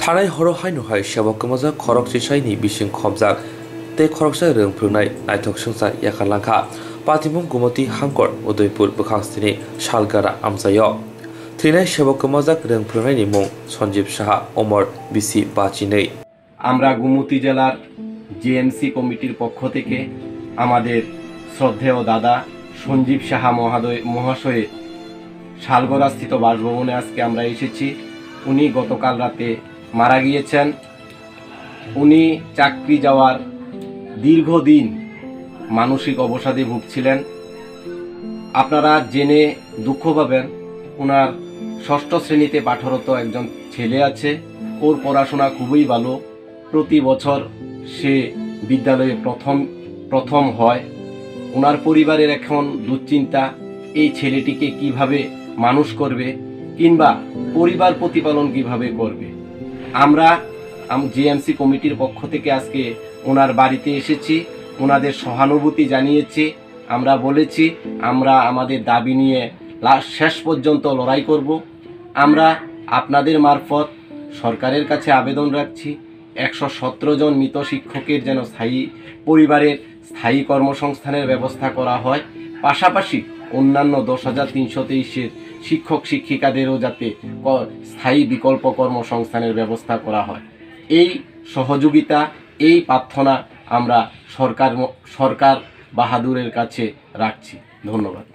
थानाय हरहाय नुहाय सेबकमजा खरक चिसाइनि बिसिं खमजाक ते खरकसा रों फोरोंनाय नायथक संसार याखालांखा पातिमुं गुमति हांकर उदयपुर बोखांस्तिनि शालगारा आमजायो थैनाय सेबकमजाक रों फोरोंनायनि मुं सन्जीव साहा अमर बिसि बाचिनै। আমরা গুমতি জেলার জিএমসি কমিটির পক্ষ থেকে আমাদের শ্রদ্ধেয় দাদা সঞ্জীব সাহা মহাশয়ের শালগড়াস্থিত বাসভবনে আজকে আমরা এসেছি। উনি গতকাল রাতে মারা গিয়েছেন। উনি চাকরি যাওয়ার দীর্ঘদিন মানসিক অবসাদে ভুগছিলেন। আপনারা জেনে দুঃখ পাবেন, ওনার ষষ্ঠ শ্রেণীতে পাঠরত একজন ছেলে আছে। ওর পড়াশোনা খুবই ভালো, প্রতি বছর সে বিদ্যালয়ে প্রথম হয়। ওনার পরিবারের এখন দুশ্চিন্তা, এই ছেলেটিকে কিভাবে মানুষ করবে কিংবা পরিবার প্রতিপালন কিভাবে করবে। আমরা জিএমসি কমিটির পক্ষ থেকে আজকে ওনার বাড়িতে এসেছি, ওনাদের সহানুভূতি জানিয়েছি। আমরা বলেছি আমরা আমাদের দাবি নিয়ে শেষ পর্যন্ত লড়াই করব। আমরা আপনাদের মারফত সরকারের কাছে আবেদন রাখছি 117 জন মৃত শিক্ষকের যেন পরিবারের স্থায়ী কর্মসংস্থানের ব্যবস্থা করা হয়। পাশাপাশি অন্যান্য 10,323 শিক্ষক শিক্ষিকাদেরও যাতে স্থায়ী বিকল্প কর্মসংস্থানের ব্যবস্থা করা হয়। এই সহযোগিতা, এই প্রার্থনা আমরা সরকার বাহাদুরের কাছে রাখছি। ধন্যবাদ।